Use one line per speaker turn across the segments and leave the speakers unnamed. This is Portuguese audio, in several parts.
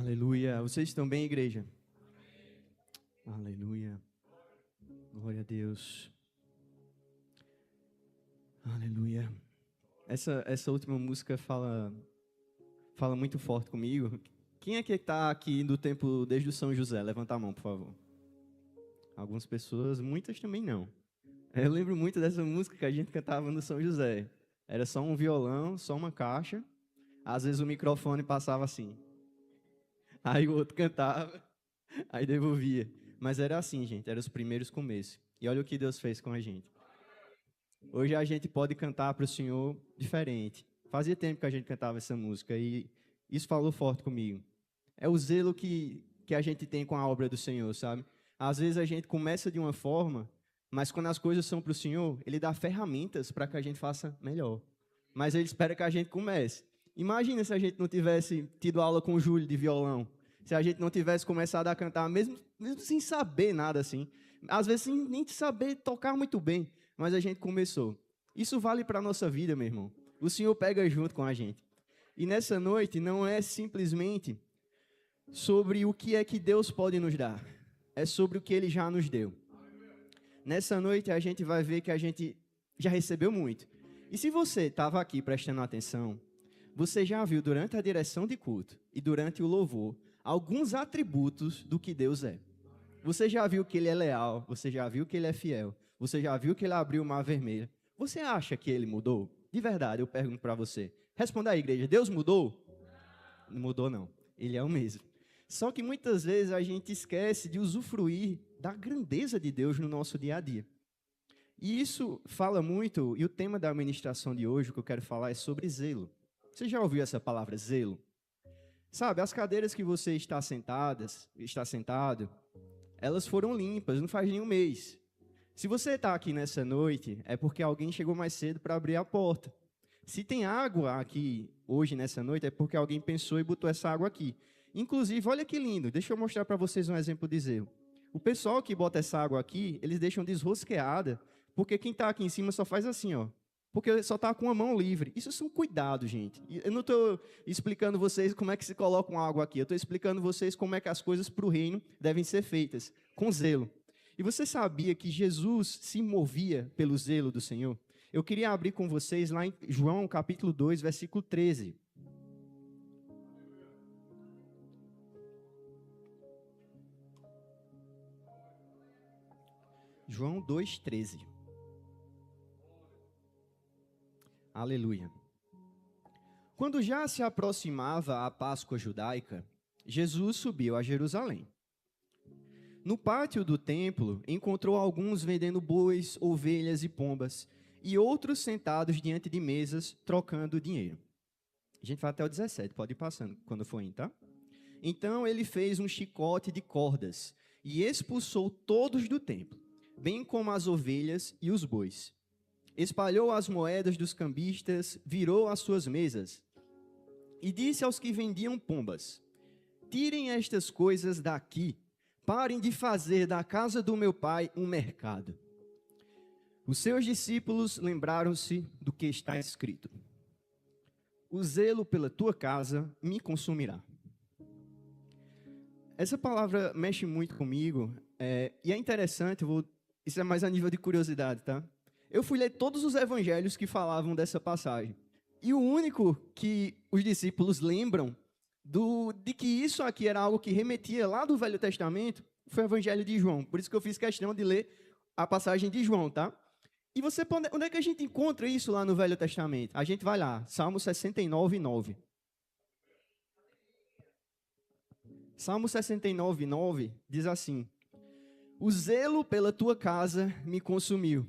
Aleluia. Vocês estão bem, igreja? Aleluia. Glória a Deus. Aleluia. Essa última música fala muito forte comigo. Quem é que está aqui do tempo desde o São José? Levanta a mão, por favor. Algumas pessoas, muitas também não. Eu lembro muito dessa música que a gente cantava no São José. Era só um violão, só uma caixa. Às vezes o microfone passava assim. Aí o outro cantava, aí devolvia. Mas era assim, gente, eram os primeiros começos. E olha o que Deus fez com a gente. Hoje a gente pode cantar para o Senhor diferente. Fazia tempo que a gente cantava essa música e isso falou forte comigo. É o zelo que a gente tem com a obra do Senhor, sabe? Às vezes a gente começa de uma forma, mas quando as coisas são para o Senhor, Ele dá ferramentas para que a gente faça melhor. Mas Ele espera que a gente comece. Imagina se a gente não tivesse tido aula com o Júlio de violão. Se a gente não tivesse começado a cantar, mesmo sem saber nada assim. Às vezes sem nem saber tocar muito bem, mas a gente começou. Isso vale para a nossa vida, meu irmão. O Senhor pega junto com a gente. E nessa noite não é simplesmente sobre o que é que Deus pode nos dar. É sobre o que Ele já nos deu. Nessa noite a gente vai ver que a gente já recebeu muito. E se você estava aqui prestando atenção, você já viu durante a direção de culto e durante o louvor alguns atributos do que Deus é. Você já viu que Ele é leal, você já viu que Ele é fiel, você já viu que Ele abriu o mar vermelho. Você acha que Ele mudou? De verdade, eu pergunto para você. Responda aí, igreja, Deus mudou? Não mudou, não. Ele é o mesmo. Só que muitas vezes a gente esquece de usufruir da grandeza de Deus no nosso dia a dia. E isso fala muito, e o tema da ministração de hoje, o que eu quero falar, é sobre zelo. Você já ouviu essa palavra, zelo? Sabe, as cadeiras que você está sentado, elas foram limpas, não faz nenhum mês. Se você está aqui nessa noite, é porque alguém chegou mais cedo para abrir a porta. Se tem água aqui hoje, nessa noite, é porque alguém pensou e botou essa água aqui. Inclusive, olha que lindo, deixa eu mostrar para vocês um exemplo de zelo. O pessoal que bota essa água aqui, eles deixam desrosqueada, porque quem está aqui em cima só faz assim, ó. Porque só está com a mão livre. Isso são cuidados, gente. Eu não estou explicando vocês como é que se coloca uma água aqui. Eu estou explicando vocês como é que as coisas para o reino devem ser feitas, com zelo. E você sabia que Jesus se movia pelo zelo do Senhor? Eu queria abrir com vocês lá em João capítulo 2, versículo 13. João 2, 13. Aleluia. Quando já se aproximava a Páscoa judaica, Jesus subiu a Jerusalém. No pátio do templo, encontrou alguns vendendo bois, ovelhas e pombas, e outros sentados diante de mesas, trocando dinheiro. A gente vai até o 17, pode ir passando quando for indo, tá? Então ele fez um chicote de cordas e expulsou todos do templo, bem como as ovelhas e os bois. Espalhou as moedas dos cambistas, virou as suas mesas e disse aos que vendiam pombas: tirem estas coisas daqui, parem de fazer da casa do meu pai um mercado. Os seus discípulos lembraram-se do que está escrito: o zelo pela tua casa me consumirá. Essa palavra mexe muito comigo, e é interessante, isso é mais a nível de curiosidade, tá? Eu fui ler todos os evangelhos que falavam dessa passagem. E o único que os discípulos lembram de que isso aqui era algo que remetia lá do Velho Testamento foi o evangelho de João. Por isso que eu fiz questão de ler a passagem de João, tá? E você, onde é que a gente encontra isso lá no Velho Testamento? A gente vai lá, Salmo 69, 9. Salmo 69, 9 diz assim: o zelo pela tua casa me consumiu,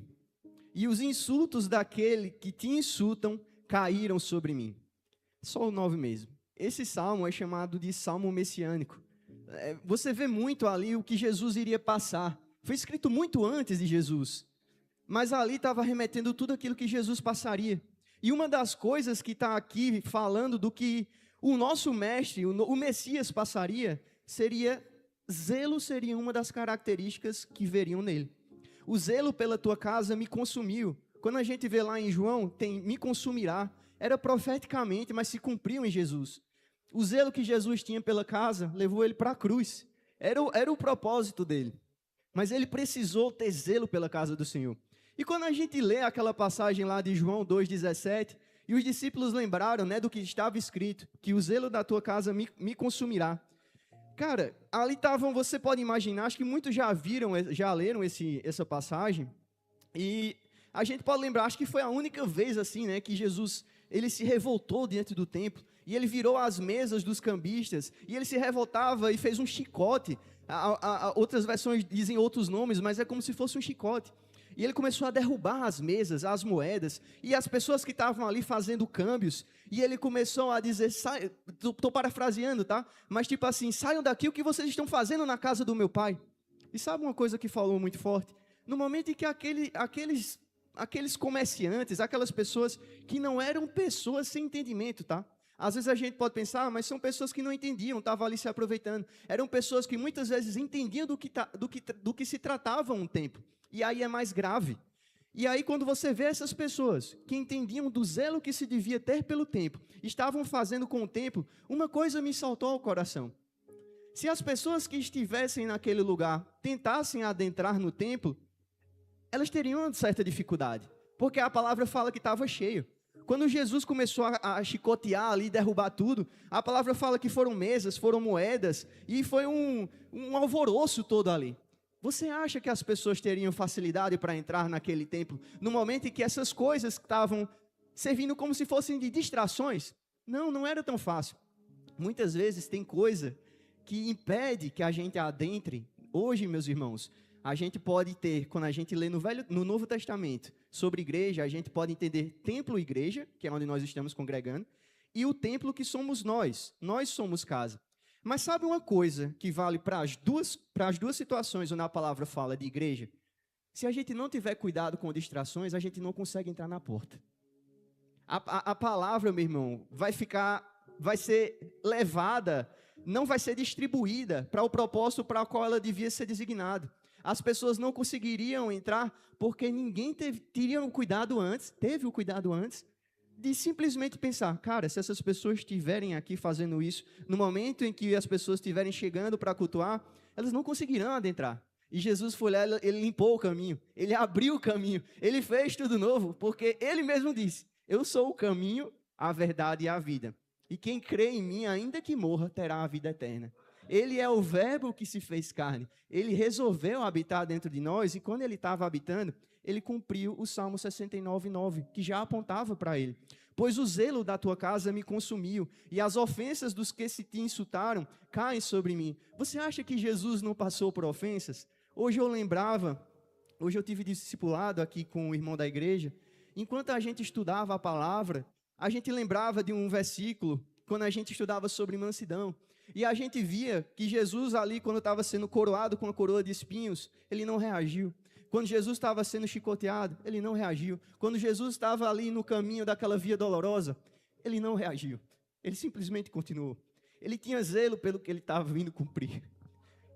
e os insultos daquele que te insultam caíram sobre mim. Só o 9 mesmo. Esse salmo é chamado de salmo messiânico. Você vê muito ali o que Jesus iria passar. Foi escrito muito antes de Jesus, mas ali estava remetendo tudo aquilo que Jesus passaria. E uma das coisas que está aqui falando do que o nosso mestre, o Messias passaria, zelo seria uma das características que veriam nele. O zelo pela tua casa me consumiu. Quando a gente vê lá em João, tem me consumirá. Era profeticamente, mas se cumpriu em Jesus. O zelo que Jesus tinha pela casa levou ele para a cruz. Era o propósito dele. Mas ele precisou ter zelo pela casa do Senhor. E quando a gente lê aquela passagem lá de João 2,17, e os discípulos lembraram, né, do que estava escrito, que o zelo da tua casa me consumirá. Cara, ali estavam, você pode imaginar, acho que muitos já leram essa passagem, e a gente pode lembrar, acho que foi a única vez assim, né, que Jesus, ele se revoltou diante do templo, e ele virou as mesas dos cambistas, e ele se revoltava e fez um chicote. Outras versões dizem outros nomes, mas é como se fosse um chicote. E ele começou a derrubar as mesas, as moedas, e as pessoas que estavam ali fazendo câmbios, e ele começou a dizer, estou parafraseando, tá? Mas tipo assim, saiam daqui, o que vocês estão fazendo na casa do meu pai? E sabe uma coisa que falou muito forte? No momento em que aqueles comerciantes, aquelas pessoas que não eram pessoas sem entendimento, tá? Às vezes a gente pode pensar, mas são pessoas que não entendiam, estavam ali se aproveitando. Eram pessoas que muitas vezes entendiam do que se tratava um templo. E aí é mais grave. E aí quando você vê essas pessoas que entendiam do zelo que se devia ter pelo templo, estavam fazendo com o templo, uma coisa me saltou ao coração. Se as pessoas que estivessem naquele lugar tentassem adentrar no templo, elas teriam uma certa dificuldade, porque a palavra fala que estava cheio. Quando Jesus começou a chicotear ali, derrubar tudo, a palavra fala que foram mesas, foram moedas, e foi um alvoroço todo ali. Você acha que as pessoas teriam facilidade para entrar naquele templo, no momento em que essas coisas estavam servindo como se fossem de distrações? Não, não era tão fácil. Muitas vezes tem coisa que impede que a gente adentre. Hoje, meus irmãos, a gente pode ter, quando a gente lê no Novo Testamento sobre igreja, a gente pode entender templo e igreja, que é onde nós estamos congregando, e o templo que somos nós somos casa. Mas sabe uma coisa que vale para as duas situações onde a palavra fala de igreja? Se a gente não tiver cuidado com distrações, a gente não consegue entrar na porta. A palavra, meu irmão, vai ser levada, não vai ser distribuída para o propósito para o qual ela devia ser designada. As pessoas não conseguiriam entrar porque ninguém teve o cuidado antes de simplesmente pensar, cara, se essas pessoas estiverem aqui fazendo isso, no momento em que as pessoas estiverem chegando para cultuar, elas não conseguirão adentrar. E Jesus foi lá, ele limpou o caminho, ele abriu o caminho, ele fez tudo novo, porque ele mesmo disse, eu sou o caminho, a verdade e a vida. E quem crê em mim, ainda que morra, terá a vida eterna. Ele é o verbo que se fez carne. Ele resolveu habitar dentro de nós, e quando ele estava habitando, ele cumpriu o Salmo 69:9, que já apontava para ele. Pois o zelo da tua casa me consumiu, e as ofensas dos que se te insultaram caem sobre mim. Você acha que Jesus não passou por ofensas? Hoje eu tive discipulado aqui com o irmão da igreja. Enquanto a gente estudava a palavra, a gente lembrava de um versículo, quando a gente estudava sobre mansidão. E a gente via que Jesus ali, quando estava sendo coroado com a coroa de espinhos, ele não reagiu. Quando Jesus estava sendo chicoteado, ele não reagiu. Quando Jesus estava ali no caminho daquela via dolorosa, ele não reagiu. Ele simplesmente continuou. Ele tinha zelo pelo que ele estava vindo cumprir.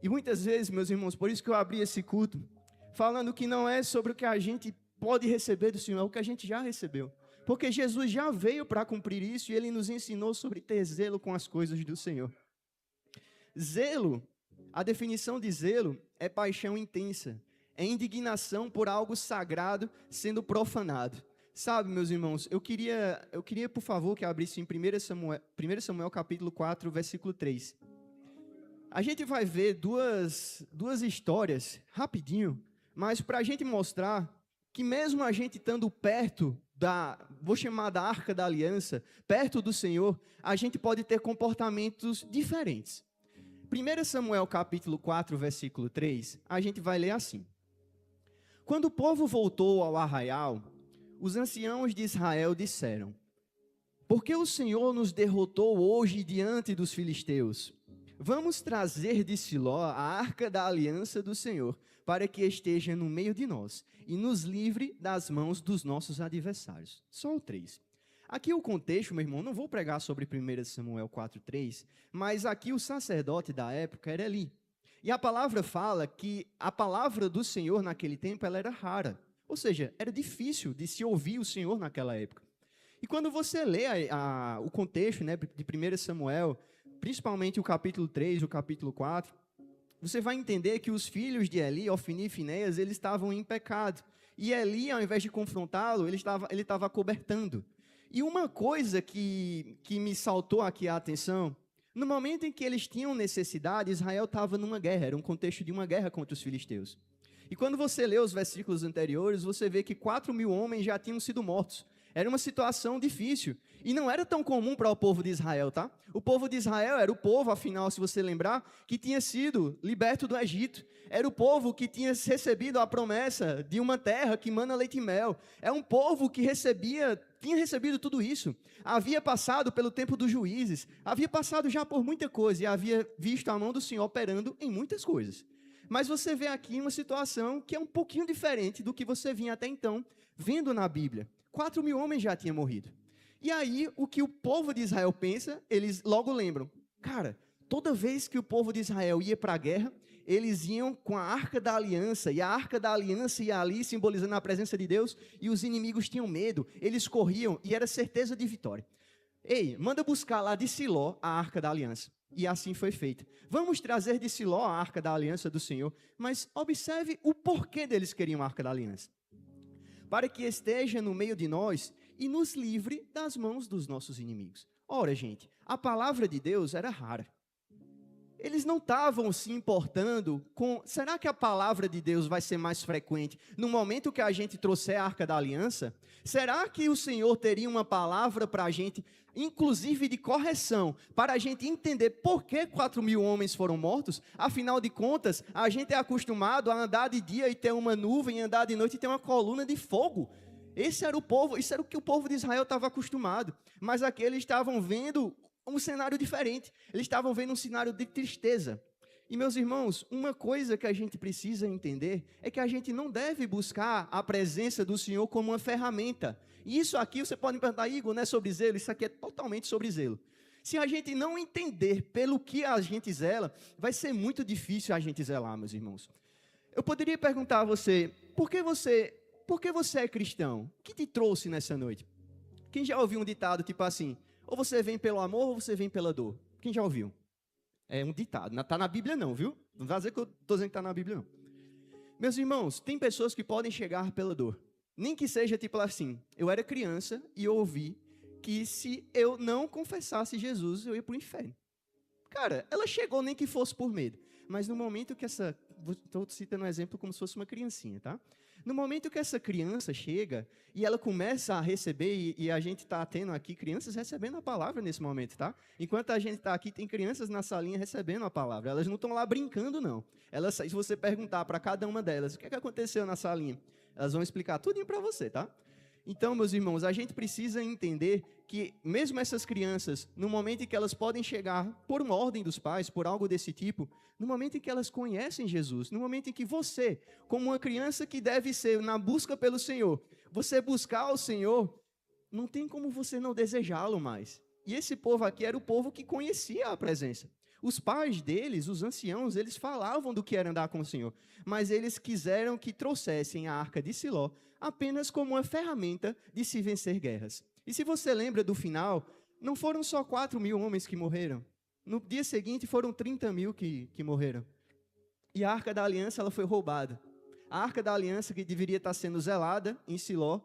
E muitas vezes, meus irmãos, por isso que eu abri esse culto, falando que não é sobre o que a gente pode receber do Senhor, é o que a gente já recebeu. Porque Jesus já veio para cumprir isso e ele nos ensinou sobre ter zelo com as coisas do Senhor. Zelo, a definição de zelo é paixão intensa, é indignação por algo sagrado sendo profanado. Sabe, meus irmãos, eu queria, por favor, que abrisse em 1 Samuel capítulo 4, versículo 3. A gente vai ver duas histórias, rapidinho, mas para a gente mostrar que mesmo a gente estando perto vou chamar da Arca da Aliança, perto do Senhor, a gente pode ter comportamentos diferentes. 1 Samuel capítulo 4, versículo 3, a gente vai ler assim. Quando o povo voltou ao arraial, os anciãos de Israel disseram, por que o Senhor nos derrotou hoje diante dos filisteus? Vamos trazer de Siló a arca da aliança do Senhor, para que esteja no meio de nós e nos livre das mãos dos nossos adversários. Só o 3. Aqui o contexto, meu irmão, não vou pregar sobre 1 Samuel 4:3, mas aqui o sacerdote da época era Eli. E a palavra fala que a palavra do Senhor naquele tempo ela era rara. Ou seja, era difícil de se ouvir o Senhor naquela época. E quando você lê o contexto, né, de 1 Samuel, principalmente o capítulo 3, o capítulo 4, você vai entender que os filhos de Eli, Ofni e Finéias, eles estavam em pecado. E Eli, ao invés de confrontá-lo, ele estava acobertando. E uma coisa que me saltou aqui a atenção, no momento em que eles tinham necessidade, Israel estava numa guerra, era um contexto de uma guerra contra os filisteus. E quando você lê os versículos anteriores, você vê que 4.000 homens já tinham sido mortos. Era uma situação difícil. E não era tão comum para o povo de Israel, tá? O povo de Israel era o povo, afinal, se você lembrar, que tinha sido liberto do Egito. Era o povo que tinha recebido a promessa de uma terra que mana leite e mel. É um povo que tinha recebido tudo isso. Havia passado pelo tempo dos juízes. Havia passado já por muita coisa e havia visto a mão do Senhor operando em muitas coisas. Mas você vê aqui uma situação que é um pouquinho diferente do que você vinha até então vendo na Bíblia. 4.000 homens já tinham morrido. E aí, o que o povo de Israel pensa, eles logo lembram. Cara, toda vez que o povo de Israel ia para a guerra, eles iam com a Arca da Aliança, e a Arca da Aliança ia ali, simbolizando a presença de Deus, e os inimigos tinham medo, eles corriam, e era certeza de vitória. Ei, manda buscar lá de Siló a Arca da Aliança. E assim foi feito. Vamos trazer de Siló a Arca da Aliança do Senhor, mas observe o porquê deles queriam a Arca da Aliança. Para que esteja no meio de nós e nos livre das mãos dos nossos inimigos. Ora, gente, a palavra de Deus era rara. Eles não estavam se importando com... Será que a palavra de Deus vai ser mais frequente no momento que a gente trouxer a Arca da Aliança? Será que o Senhor teria uma palavra para a gente, inclusive de correção, para a gente entender por que 4.000 homens foram mortos? Afinal de contas, a gente é acostumado a andar de dia e ter uma nuvem, andar de noite e ter uma coluna de fogo. Esse era o povo, isso era o que o povo de Israel estava acostumado. Mas aqui eles estavam vendo um cenário diferente. Eles estavam vendo um cenário de tristeza. E, meus irmãos, uma coisa que a gente precisa entender é que a gente não deve buscar a presença do Senhor como uma ferramenta. E isso aqui, você pode me perguntar, Igor, não é sobre zelo? Isso aqui é totalmente sobre zelo. Se a gente não entender pelo que a gente zela, vai ser muito difícil a gente zelar, meus irmãos. Eu poderia perguntar a você, por que você é cristão? O que te trouxe nessa noite? Quem já ouviu um ditado tipo assim, ou você vem pelo amor ou você vem pela dor? Quem já ouviu? É um ditado. Não está na Bíblia não, viu? Não vai dizer que eu estou dizendo que está na Bíblia não. Meus irmãos, tem pessoas que podem chegar pela dor. Nem que seja tipo assim, eu era criança e eu ouvi que se eu não confessasse Jesus, eu ia para o inferno. Cara, ela chegou nem que fosse por medo. Mas no momento que estou citando um exemplo como se fosse uma criancinha, tá? No momento que essa criança chega e ela começa a receber, e a gente está tendo aqui crianças recebendo a palavra nesse momento, tá? Enquanto a gente está aqui, tem crianças na salinha recebendo a palavra. Elas não estão lá brincando, não. Se você perguntar para cada uma delas o que aconteceu na salinha, elas vão explicar tudinho para você, tá? Então, meus irmãos, a gente precisa entender que mesmo essas crianças, no momento em que elas podem chegar por uma ordem dos pais, por algo desse tipo, no momento em que elas conhecem Jesus, no momento em que você, como uma criança que deve ser na busca pelo Senhor, você buscar o Senhor, não tem como você não desejá-lo mais. E esse povo aqui era o povo que conhecia a presença. Os pais deles, os anciãos, eles falavam do que era andar com o Senhor, mas eles quiseram que trouxessem a Arca de Siló apenas como uma ferramenta de se vencer guerras. E se você lembra do final, não foram só 4.000 homens que morreram. No dia seguinte foram 30.000 que morreram. E a Arca da Aliança ela foi roubada. A Arca da Aliança que deveria estar sendo zelada em Siló,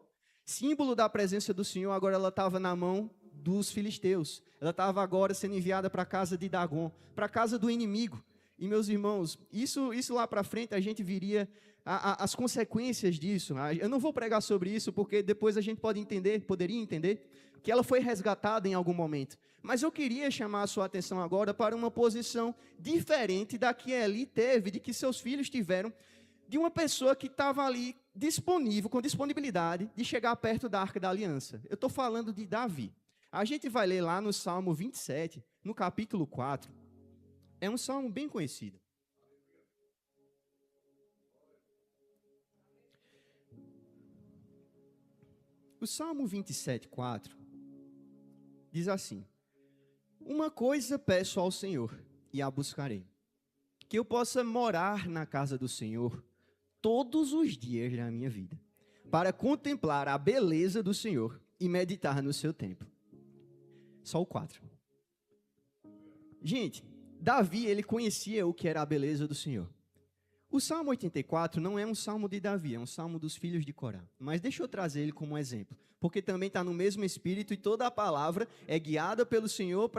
símbolo da presença do Senhor, agora ela estava na mão dos filisteus. Ela estava agora sendo enviada para a casa de Dagon, para a casa do inimigo. E, meus irmãos, isso lá para frente a gente viria as consequências disso. Eu não vou pregar sobre isso, porque depois a gente poderia entender que ela foi resgatada em algum momento. Mas eu queria chamar a sua atenção agora para uma posição diferente da que Eli teve, de que seus filhos tiveram, de uma pessoa que estava ali disponível, com disponibilidade de chegar perto da Arca da Aliança. Eu estou falando de Davi. A gente vai ler lá no Salmo 27, no capítulo 4. É um salmo bem conhecido. O Salmo 27, 4 diz assim: uma coisa peço ao Senhor e a buscarei, que eu possa morar na casa do Senhor todos os dias da minha vida, para contemplar a beleza do Senhor e meditar no seu templo. Só o 4. Gente, Davi, ele conhecia o que era a beleza do Senhor. O Salmo 84 não é um salmo de Davi, é um salmo dos filhos de Corá. Mas deixa eu trazer ele como exemplo, porque também está no mesmo espírito e toda a palavra é guiada pelo Senhor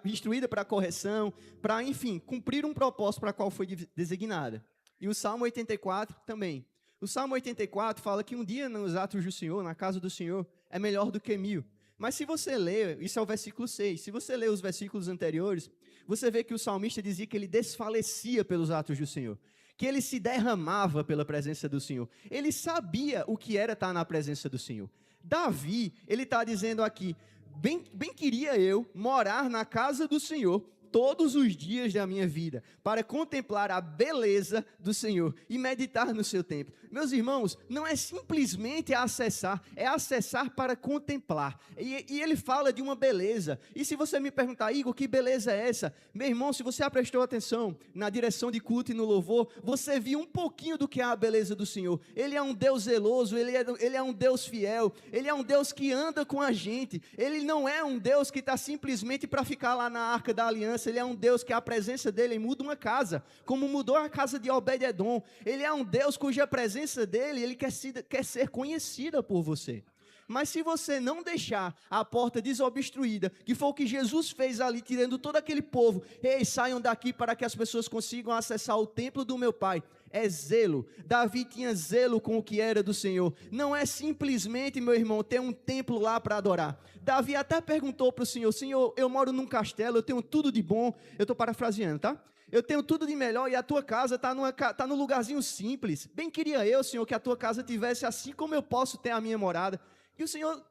instruída para correção, para, enfim, cumprir um propósito para qual foi designada. E o Salmo 84 também. O Salmo 84 fala que um dia nos atos do Senhor, na casa do Senhor, é melhor do que 1000. Mas se você ler, isso é o versículo 6, se você ler os versículos anteriores, você vê que o salmista dizia que ele desfalecia pelos atos do Senhor, que ele se derramava pela presença do Senhor. Ele sabia o que era estar na presença do Senhor. Davi, ele está dizendo aqui, bem queria eu morar na casa do Senhor todos os dias da minha vida, para contemplar a beleza do Senhor e meditar no seu templo. Meus irmãos, não é simplesmente acessar, é acessar para contemplar. E ele fala de uma beleza. E se você me perguntar, Igor, que beleza é essa? Meu irmão, se você prestou atenção na direção de culto e no louvor, você viu um pouquinho do que é a beleza do Senhor. Ele é um Deus zeloso, ele é um Deus fiel, ele é um Deus que anda com a gente. Ele não é um Deus que está simplesmente para ficar lá na Arca da Aliança. Ele é um Deus que a presença dele muda uma casa, como mudou a casa de Obed-Edom. Ele é um Deus cuja presença dele, ele quer ser conhecida por você. Mas se você não deixar a porta desobstruída, que foi o que Jesus fez ali, tirando todo aquele povo, ei, saiam daqui para que as pessoas consigam acessar o templo do meu Pai. É zelo. Davi tinha zelo com o que era do Senhor. Não é simplesmente, meu irmão, ter um templo lá para adorar. Davi até perguntou para o Senhor, Senhor, eu moro num castelo, eu tenho tudo de bom. Eu estou parafraseando, tá? Eu tenho tudo de melhor e a tua casa está num lugarzinho simples. Bem queria eu, Senhor, que a tua casa tivesse assim como eu posso ter a minha morada. E o Senhor,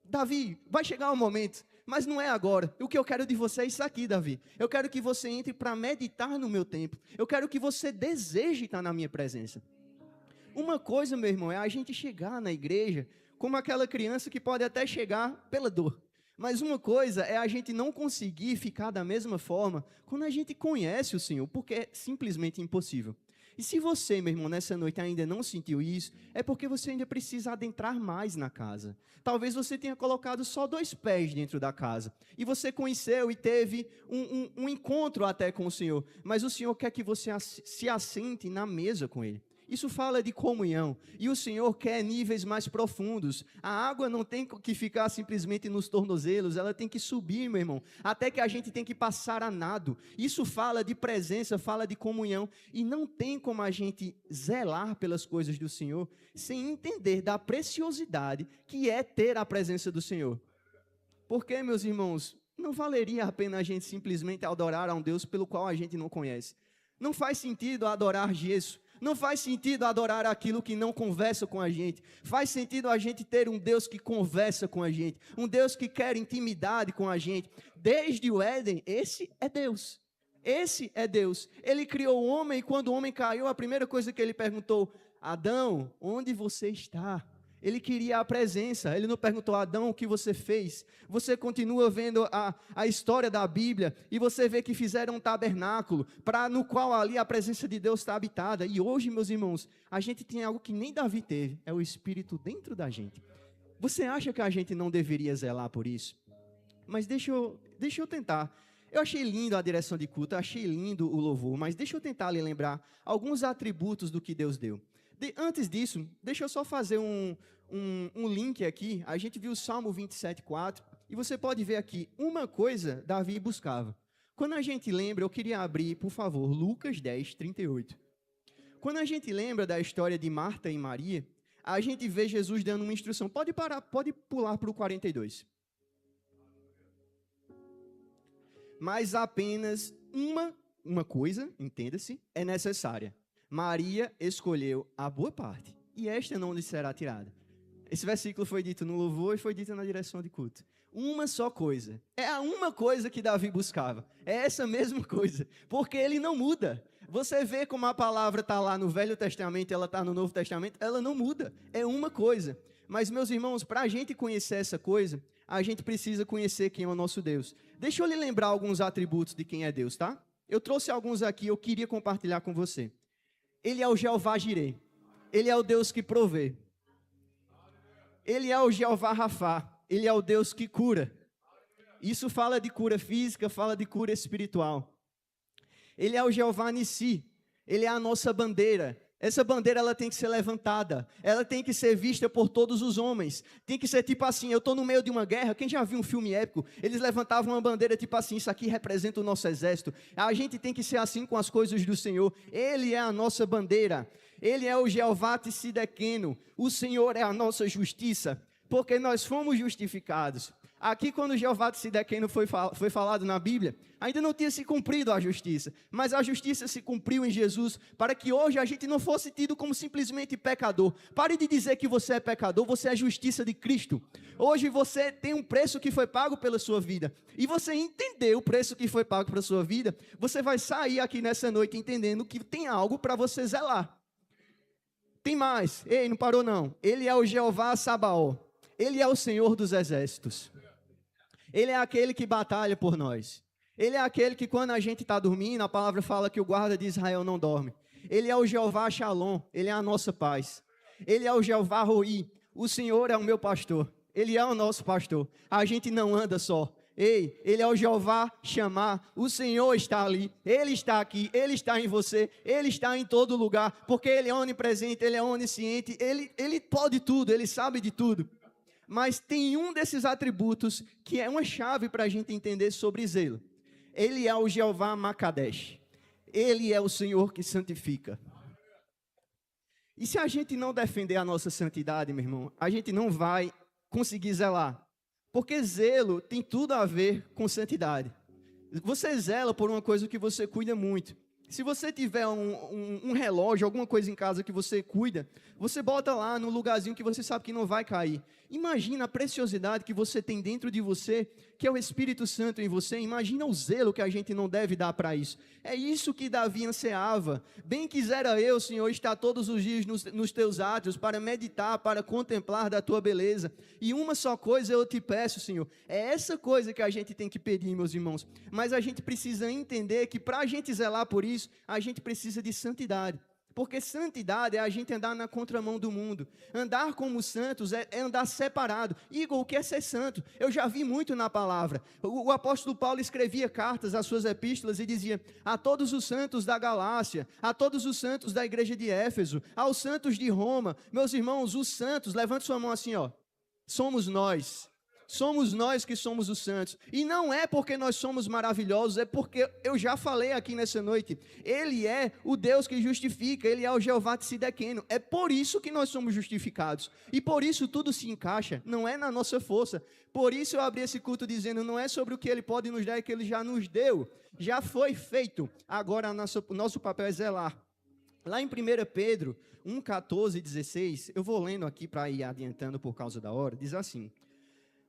Davi, vai chegar um momento, mas não é agora. O que eu quero de você é isso aqui, Davi. Eu quero que você entre para meditar no meu templo. Eu quero que você deseje estar na minha presença. Uma coisa, meu irmão, é a gente chegar na igreja como aquela criança que pode até chegar pela dor. Mas uma coisa é a gente não conseguir ficar da mesma forma quando a gente conhece o Senhor, porque é simplesmente impossível. E se você, meu irmão, nessa noite ainda não sentiu isso, é porque você ainda precisa adentrar mais na casa. Talvez você tenha colocado só 2 pés dentro da casa, e você conheceu e teve um encontro até com o Senhor, mas o Senhor quer que você se assente na mesa com Ele. Isso fala de comunhão, e o Senhor quer níveis mais profundos. A água não tem que ficar simplesmente nos tornozelos, ela tem que subir, meu irmão, até que a gente tem que passar a nado. Isso fala de presença, fala de comunhão, e não tem como a gente zelar pelas coisas do Senhor sem entender da preciosidade que é ter a presença do Senhor. Porque, meus irmãos, não valeria a pena a gente simplesmente adorar a um Deus pelo qual a gente não conhece. Não faz sentido adorar gesso. Não faz sentido adorar aquilo que não conversa com a gente. Faz sentido a gente ter um Deus que conversa com a gente. Um Deus que quer intimidade com a gente. Desde o Éden, esse é Deus. Esse é Deus. Ele criou o homem e quando o homem caiu, a primeira coisa que ele perguntou, Adão, onde você está? Ele queria a presença, ele não perguntou, Adão, o que você fez? Você continua vendo a história da Bíblia, e você vê que fizeram um tabernáculo, no qual ali a presença de Deus está habitada, e hoje, meus irmãos, a gente tem algo que nem Davi teve, é o Espírito dentro da gente. Você acha que a gente não deveria zelar por isso? Mas deixa eu tentar. Eu achei lindo a direção de culto, eu achei lindo o louvor, mas deixa eu tentar lhe lembrar alguns atributos do que Deus deu. Antes disso, deixa eu só fazer um link aqui. A gente viu o Salmo 27:4 e você pode ver aqui, uma coisa Davi buscava. Quando a gente lembra, eu queria abrir, por favor, Lucas 10:38. Quando a gente lembra da história de Marta e Maria, a gente vê Jesus dando uma instrução. Pode pular para o 42. Mas apenas uma coisa, entenda-se, é necessária. Maria escolheu a boa parte, e esta não lhe será tirada. Esse versículo foi dito no louvor e foi dito na direção de culto. Uma só coisa. É a uma coisa que Davi buscava. É essa mesma coisa. Porque ele não muda. Você vê como a palavra está lá no Velho Testamento, ela está no Novo Testamento, ela não muda. É uma coisa. Mas, meus irmãos, para a gente conhecer essa coisa, a gente precisa conhecer quem é o nosso Deus. Deixa eu lhe lembrar alguns atributos de quem é Deus, tá? Eu trouxe alguns aqui, eu queria compartilhar com você. Ele é o Jeová Jireh. Ele é o Deus que provê. Ele é o Jeová Rafá, ele é o Deus que cura. Isso fala de cura física, fala de cura espiritual. Ele é o Jeová Nissi, ele é a nossa bandeira. Essa bandeira ela tem que ser levantada, ela tem que ser vista por todos os homens. Tem que ser tipo assim, eu estou no meio de uma guerra, quem já viu um filme épico? Eles levantavam uma bandeira tipo assim, isso aqui representa o nosso exército. A gente tem que ser assim com as coisas do Senhor. Ele é a nossa bandeira, ele é o Jeová Tsidekeno, o Senhor é a nossa justiça, porque nós fomos justificados. Aqui quando Jeová Tsidekeno foi falado na Bíblia, ainda não tinha se cumprido a justiça, mas a justiça se cumpriu em Jesus, para que hoje a gente não fosse tido como simplesmente pecador. Pare de dizer que você é pecador, você é a justiça de Cristo. Hoje você tem um preço que foi pago pela sua vida, e você entender o preço que foi pago pela sua vida, você vai sair aqui nessa noite entendendo que tem algo para você zelar. Tem mais, ei, não parou não, ele é o Jeová Sabaó, ele é o Senhor dos exércitos. Ele é aquele que batalha por nós. Ele é aquele que quando a gente está dormindo, a palavra fala que o guarda de Israel não dorme. Ele é o Jeová Shalom, ele é a nossa paz. Ele é o Jeová Roi, o Senhor é o meu pastor. Ele é o nosso pastor. A gente não anda só. Ei, ele é o Jeová Shammah, o Senhor está ali, ele está aqui, ele está em você, ele está em todo lugar, porque ele é onipresente, ele é onisciente, ele pode tudo, ele sabe de tudo. Mas tem um desses atributos que é uma chave para a gente entender sobre zelo. Ele é o Jeová Makadesh. Ele é o Senhor que santifica. E se a gente não defender a nossa santidade, meu irmão, a gente não vai conseguir zelar. Porque zelo tem tudo a ver com santidade. Você zela por uma coisa que você cuida muito. Se você tiver um relógio, alguma coisa em casa que você cuida, você bota lá no lugarzinho que você sabe que não vai cair. Imagina a preciosidade que você tem dentro de você, que é o Espírito Santo em você. Imagina o zelo que a gente não deve dar para isso. É isso que Davi ansiava. Bem quisera eu, Senhor, estar todos os dias nos teus átrios, para meditar, para contemplar da tua beleza. E uma só coisa eu te peço, Senhor. É essa coisa que a gente tem que pedir, meus irmãos. Mas a gente precisa entender que para a gente zelar por isso, a gente precisa de santidade. Porque santidade é a gente andar na contramão do mundo. Andar como santos é andar separado. Igor, o que é ser santo? Eu já vi muito na palavra. O apóstolo Paulo escrevia cartas às suas epístolas e dizia: a todos os santos da Galácia, a todos os santos da igreja de Éfeso, aos santos de Roma. Meus irmãos, os santos, levante sua mão assim, ó. Somos nós. Somos nós que somos os santos. E não é porque nós somos maravilhosos, é porque eu já falei aqui nessa noite. Ele é o Deus que justifica, ele é o Jeová Tsidekeno. É por isso que nós somos justificados. E por isso tudo se encaixa, não é na nossa força. Por isso eu abri esse culto dizendo, não é sobre o que ele pode nos dar, é que ele já nos deu. Já foi feito. Agora o nosso papel é zelar. Lá em 1 Pedro 1, 14 e 16, eu vou lendo aqui para ir adiantando por causa da hora, diz assim...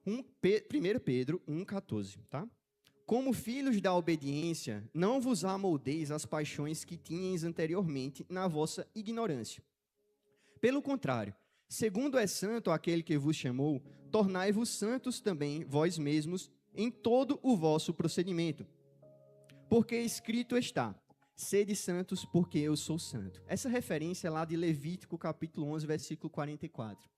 1 Pedro 1,14, tá? Como filhos da obediência, não vos amoldeis às paixões que tinhas anteriormente na vossa ignorância. Pelo contrário, segundo é santo aquele que vos chamou, tornai-vos santos também vós mesmos em todo o vosso procedimento. Porque escrito está, sede santos porque eu sou santo. Essa referência é lá de Levítico capítulo 11, versículo 44.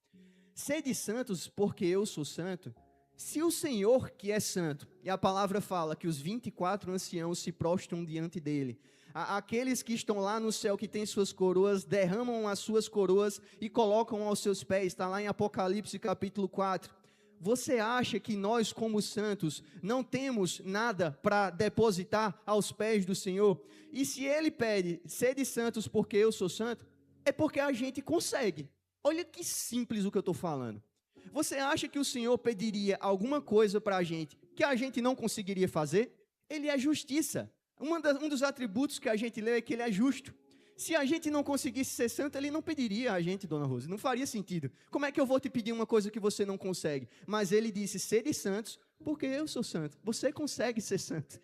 Sede santos porque eu sou santo. Se o Senhor que é santo, e a palavra fala que os 24 anciãos se prostram diante dele, aqueles que estão lá no céu que têm suas coroas, derramam as suas coroas e colocam aos seus pés, está lá em Apocalipse capítulo 4. Você acha que nós como santos não temos nada para depositar aos pés do Senhor? E se ele pede, sede santos porque eu sou santo, é porque a gente consegue. Olha que simples o que eu estou falando. Você acha que o Senhor pediria alguma coisa para a gente que a gente não conseguiria fazer? Ele é justiça. Um dos atributos que a gente lê é que ele é justo. Se a gente não conseguisse ser santo, ele não pediria a gente, dona Rosa. Não faria sentido. Como é que eu vou te pedir uma coisa que você não consegue? Mas ele disse, sede santos, porque eu sou santo. Você consegue ser santo.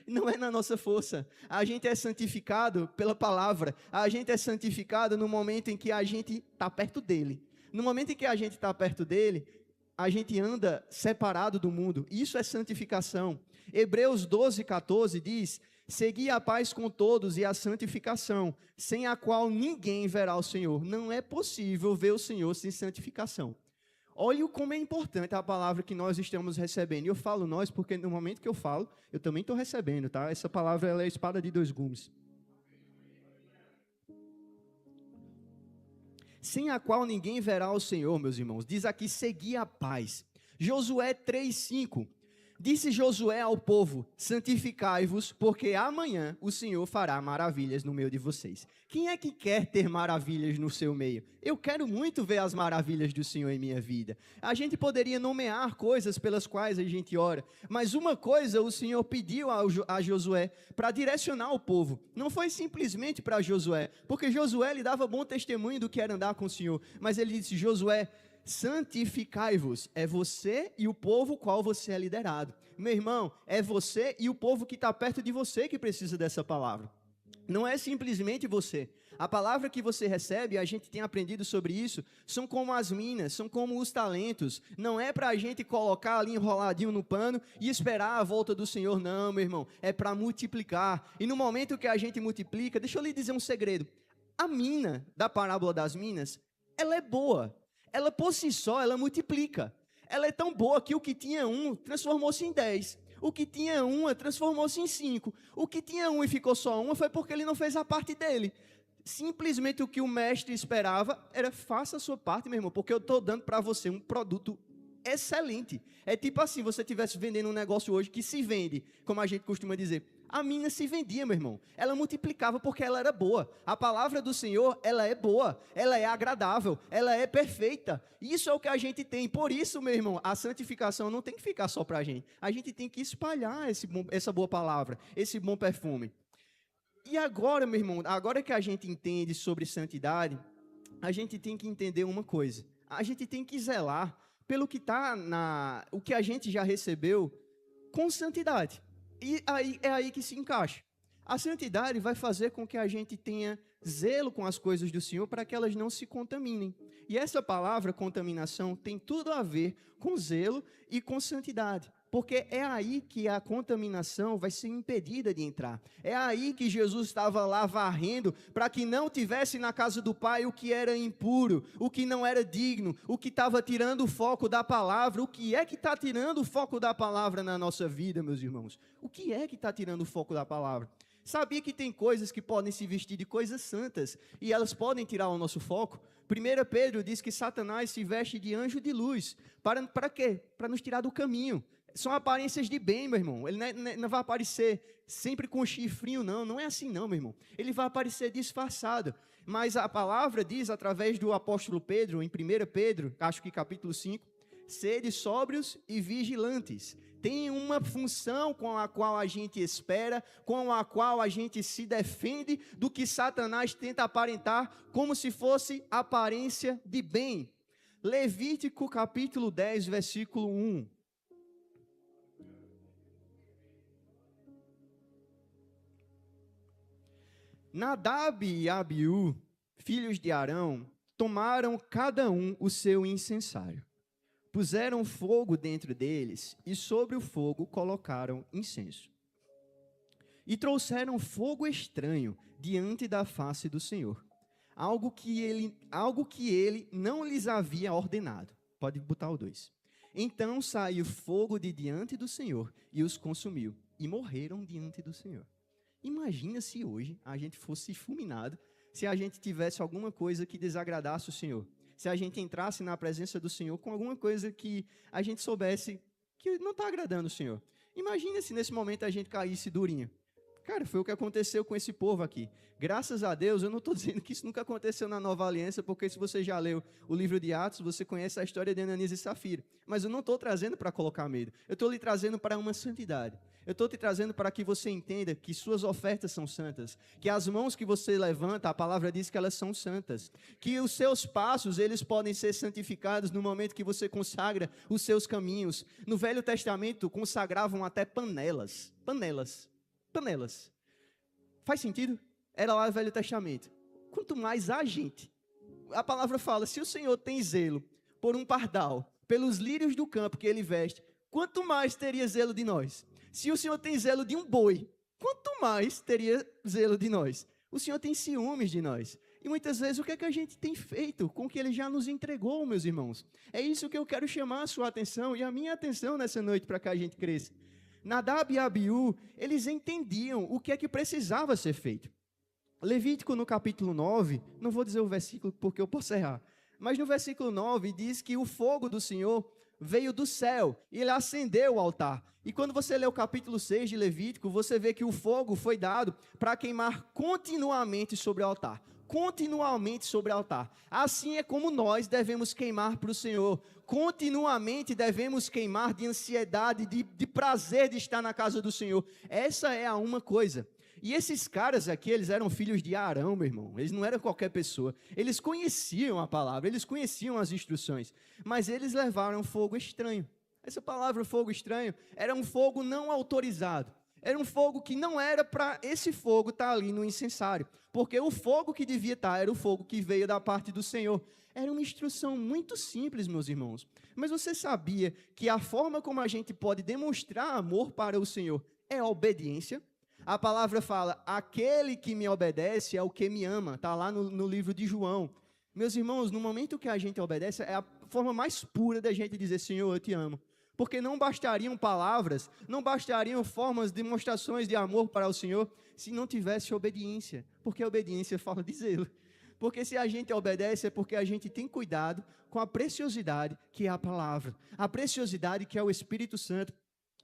Não é na nossa força. A gente é santificado pela palavra. A gente é santificado no momento em que a gente está perto dele. No momento em que a gente está perto dele, a gente anda separado do mundo. Isso é santificação. Hebreus 12, 14 diz, segui a paz com todos e a santificação, sem a qual ninguém verá o Senhor. Não é possível ver o Senhor sem santificação. Olha como é importante a palavra que nós estamos recebendo. E eu falo nós porque no momento que eu falo, eu também estou recebendo, tá? Essa palavra ela é a espada de dois gumes. Sem a qual ninguém verá o Senhor, meus irmãos. Diz aqui, segui a paz. Josué 3:5. Disse Josué ao povo, santificai-vos, porque amanhã o Senhor fará maravilhas no meio de vocês. Quem é que quer ter maravilhas no seu meio? Eu quero muito ver as maravilhas do Senhor em minha vida. A gente poderia nomear coisas pelas quais a gente ora, mas uma coisa o Senhor pediu a Josué para direcionar o povo. Não foi simplesmente para Josué, porque Josué lhe dava bom testemunho do que era andar com o Senhor, mas ele disse, Josué, santificai-vos, é você e o povo qual você é liderado. Meu irmão, é você e o povo que está perto de você que precisa dessa palavra. Não é simplesmente você. A palavra que você recebe, a gente tem aprendido sobre isso, são como as minas, são como os talentos. Não é para a gente colocar ali enroladinho no pano e esperar a volta do Senhor, não, meu irmão. É para multiplicar. E no momento que a gente multiplica, deixa eu lhe dizer um segredo. A mina da parábola das minas, ela é boa. Ela por si só, ela multiplica. Ela é tão boa que o que tinha 1 transformou-se em 10. O que tinha 1 transformou-se em 5. O que tinha 1 e ficou só 1 foi porque ele não fez a parte dele. Simplesmente o que o mestre esperava era faça a sua parte, meu irmão, porque eu estou dando para você um produto excelente. É tipo assim, você estivesse vendendo um negócio hoje que se vende, como a gente costuma dizer. A mina se vendia, meu irmão. Ela multiplicava porque ela era boa. A palavra do Senhor, ela é boa, ela é agradável, ela é perfeita. Isso é o que a gente tem. Por isso, meu irmão, a santificação não tem que ficar só para a gente. A gente tem que espalhar essa boa palavra, esse bom perfume. E agora, meu irmão, agora que a gente entende sobre santidade, a gente tem que entender uma coisa. A gente tem que zelar pelo que está o que a gente já recebeu com santidade. E é aí que se encaixa. A santidade vai fazer com que a gente tenha zelo com as coisas do Senhor para que elas não se contaminem. E essa palavra, contaminação, tem tudo a ver com zelo e com santidade. Porque é aí que a contaminação vai ser impedida de entrar. É aí que Jesus estava lá varrendo para que não tivesse na casa do Pai o que era impuro, o que não era digno, o que estava tirando o foco da palavra. O que é que está tirando o foco da palavra na nossa vida, meus irmãos? O que é que está tirando o foco da palavra? Sabia que tem coisas que podem se vestir de coisas santas e elas podem tirar o nosso foco? 1 Pedro diz que Satanás se veste de anjo de luz. Para quê? Para nos tirar do caminho. São aparências de bem, meu irmão. Ele não vai aparecer sempre com chifrinho, não. Não é assim, não, meu irmão. Ele vai aparecer disfarçado. Mas a palavra diz, através do apóstolo Pedro, em 1 Pedro, acho que capítulo 5, sede sóbrios e vigilantes. Tem uma função com a qual a gente espera, com a qual a gente se defende do que Satanás tenta aparentar como se fosse aparência de bem. Levítico capítulo 10, versículo 1. Nadab e Abiú, filhos de Arão, tomaram cada um o seu incensário. Puseram fogo dentro deles e sobre o fogo colocaram incenso. E trouxeram fogo estranho diante da face do Senhor, algo que ele não lhes havia ordenado. Pode botar o 2. Então saiu fogo de diante do Senhor e os consumiu, e morreram diante do Senhor. Imagina se hoje a gente fosse fulminado, se a gente tivesse alguma coisa que desagradasse o Senhor. Se a gente entrasse na presença do Senhor com alguma coisa que a gente soubesse que não está agradando o Senhor. Imagina se nesse momento a gente caísse durinho. Cara, foi o que aconteceu com esse povo aqui. Graças a Deus, eu não estou dizendo que isso nunca aconteceu na Nova Aliança, porque se você já leu o livro de Atos, você conhece a história de Ananias e Safira. Mas eu não estou trazendo para colocar medo. Eu estou lhe trazendo para uma santidade. Eu estou te trazendo para que você entenda que suas ofertas são santas, que as mãos que você levanta, a palavra diz que elas são santas, que os seus passos, eles podem ser santificados no momento que você consagra os seus caminhos. No Velho Testamento, consagravam até panelas. Faz sentido? Era lá no Velho Testamento. Quanto mais a gente, a palavra fala, se o Senhor tem zelo por um pardal, pelos lírios do campo que ele veste, quanto mais teria zelo de nós? Se o Senhor tem zelo de um boi, quanto mais teria zelo de nós? O Senhor tem ciúmes de nós. E muitas vezes o que é que a gente tem feito com o que ele já nos entregou, meus irmãos? É isso que eu quero chamar a sua atenção e a minha atenção nessa noite para que a gente cresça. Nadab e Abiú, eles entendiam o que é que precisava ser feito. Levítico no capítulo 9, não vou dizer o versículo porque eu posso errar, mas no versículo 9 diz que o fogo do Senhor veio do céu e ele acendeu o altar. E quando você lê o capítulo 6 de Levítico, você vê que o fogo foi dado para queimar continuamente sobre o altar. Continuamente sobre o altar. Assim é como nós devemos queimar para o Senhor. Continuamente devemos queimar de ansiedade, de prazer de estar na casa do Senhor. Essa é a uma coisa. E esses caras aqui, eles eram filhos de Arão, meu irmão. Eles não eram qualquer pessoa. Eles conheciam a palavra, eles conheciam as instruções. Mas eles levaram fogo estranho. Essa palavra fogo estranho era um fogo não autorizado. Era um fogo que não era para esse fogo estar ali no incensário. Porque o fogo que devia estar era o fogo que veio da parte do Senhor. Era uma instrução muito simples, meus irmãos. Mas você sabia que a forma como a gente pode demonstrar amor para o Senhor é a obediência? A palavra fala, aquele que me obedece é o que me ama. Está lá no livro de João. Meus irmãos, no momento que a gente obedece, é a forma mais pura da gente dizer, Senhor, eu te amo. Porque não bastariam palavras, não bastariam formas, demonstrações de amor para o Senhor, se não tivesse obediência. Porque a obediência fala de zelo. Porque se a gente obedece é porque a gente tem cuidado com a preciosidade que é a palavra. A preciosidade que é o Espírito Santo.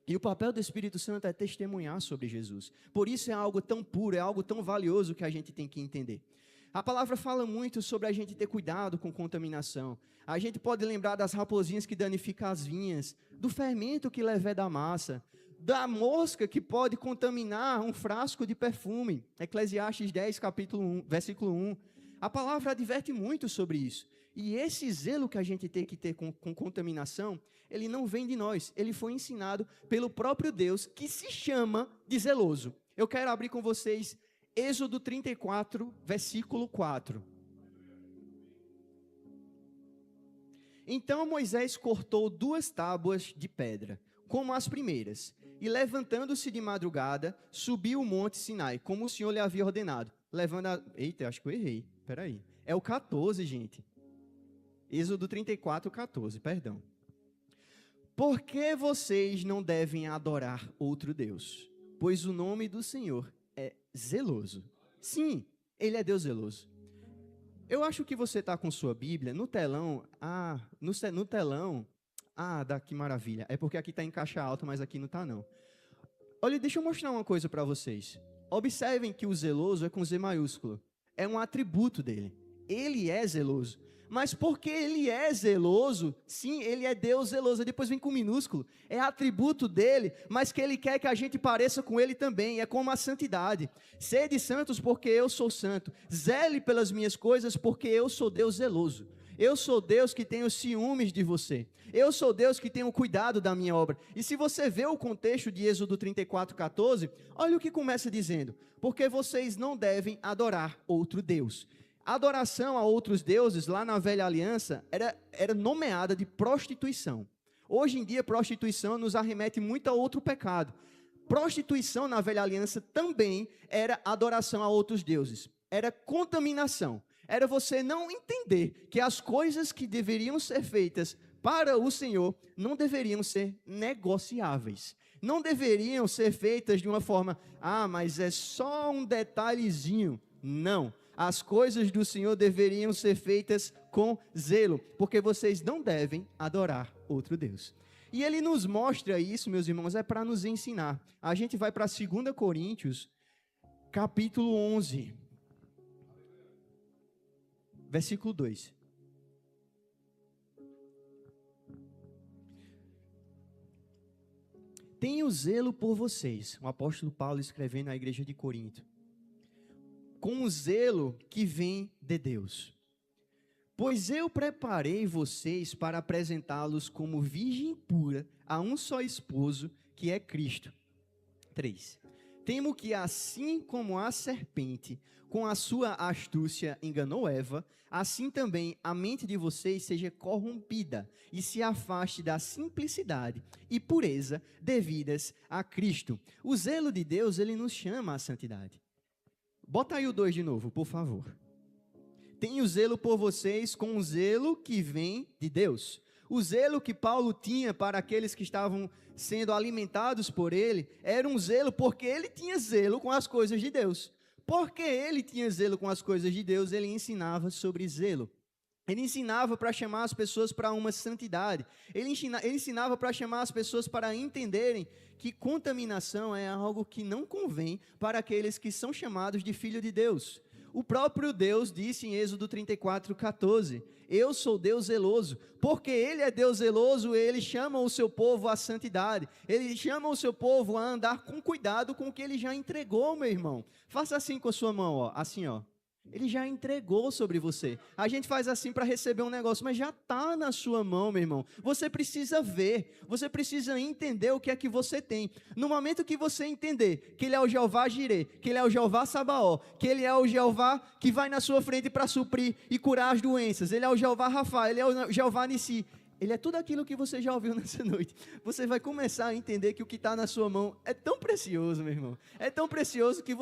E o papel do Espírito Santo é testemunhar sobre Jesus. Por isso é algo tão puro, é algo tão valioso que a gente tem que entender. A palavra fala muito sobre a gente ter cuidado com contaminação. A gente pode lembrar das raposinhas que danificam as vinhas, do fermento que leveda a massa, da mosca que pode contaminar um frasco de perfume. Eclesiastes 10, capítulo 1, versículo 1. A palavra adverte muito sobre isso. E esse zelo que a gente tem que ter com contaminação, ele não vem de nós. Ele foi ensinado pelo próprio Deus, que se chama de zeloso. Eu quero abrir com vocês Êxodo 34, versículo 4. Então Moisés cortou 2 tábuas de pedra, como as primeiras, e levantando-se de madrugada, subiu o monte Sinai, como o Senhor lhe havia ordenado. Eita, acho que eu errei. Peraí. É o 14, gente. Êxodo 34, 14, perdão. Por que vocês não devem adorar outro Deus? Pois o nome do Senhor é zeloso. Sim, ele é Deus zeloso. Eu acho que você está com sua Bíblia no telão. No telão. Que maravilha. É porque aqui está em caixa alta, mas aqui não está não. Olha, deixa eu mostrar uma coisa para vocês. Observem que o zeloso é com Z maiúsculo. É um atributo dele. Ele é zeloso. Mas porque ele é zeloso, sim, ele é Deus zeloso. Depois vem com minúsculo. É atributo dele, mas que ele quer que a gente pareça com ele também. É como a santidade. Sede santos porque eu sou santo. Zele pelas minhas coisas porque eu sou Deus zeloso. Eu sou Deus que tenho ciúmes de você. Eu sou Deus que tenho cuidado da minha obra. E se você vê o contexto de Êxodo 34, 14, olha o que começa dizendo. Porque vocês não devem adorar outro Deus. A adoração a outros deuses, lá na velha aliança, era nomeada de prostituição. Hoje em dia, prostituição nos arremete muito a outro pecado. Prostituição na velha aliança também era adoração a outros deuses. Era contaminação. Era você não entender que as coisas que deveriam ser feitas para o Senhor não deveriam ser negociáveis. Não deveriam ser feitas de uma forma, mas é só um detalhezinho. Não. As coisas do Senhor deveriam ser feitas com zelo, porque vocês não devem adorar outro Deus. E ele nos mostra isso, meus irmãos, é para nos ensinar. A gente vai para 2 Coríntios, capítulo 11, versículo 2. Tenho zelo por vocês, o apóstolo Paulo escrevendo à igreja de Corinto, com o zelo que vem de Deus. Pois eu preparei vocês para apresentá-los como virgem pura a um só esposo, que é Cristo. 3. Temo que assim como a serpente, com a sua astúcia, enganou Eva, assim também a mente de vocês seja corrompida e se afaste da simplicidade e pureza devidas a Cristo. O zelo de Deus, ele nos chama à santidade. Bota aí o 2 de novo, por favor. tenho zelo por vocês com o zelo que vem de Deus. O zelo que Paulo tinha para aqueles que estavam sendo alimentados por ele, era um zelo porque ele tinha zelo com as coisas de Deus. Porque ele tinha zelo com as coisas de Deus, ele ensinava sobre zelo. Ele ensinava para chamar as pessoas para uma santidade. Ele ensinava para chamar as pessoas para entenderem que contaminação é algo que não convém para aqueles que são chamados de filho de Deus. O próprio Deus disse em Êxodo 34:14, eu sou Deus zeloso. Porque Ele é Deus zeloso, Ele chama o seu povo à santidade. Ele chama o seu povo a andar com cuidado com o que Ele já entregou, meu irmão. Faça assim com a sua mão, ó, assim, ó. Ele já entregou sobre você. A gente faz assim para receber um negócio, mas já está na sua mão, meu irmão. Você precisa ver, você precisa entender o que é que você tem. No momento que você entender que Ele é o Jeová Jireh, que Ele é o Jeová Sabaó, que Ele é o Jeová que vai na sua frente para suprir e curar as doenças, Ele é o Jeová Rafa, Ele é o Jeová Nissi. Ele é tudo aquilo que você já ouviu nessa noite. Você vai começar a entender que o que está na sua mão é tão precioso, meu irmão. É tão precioso que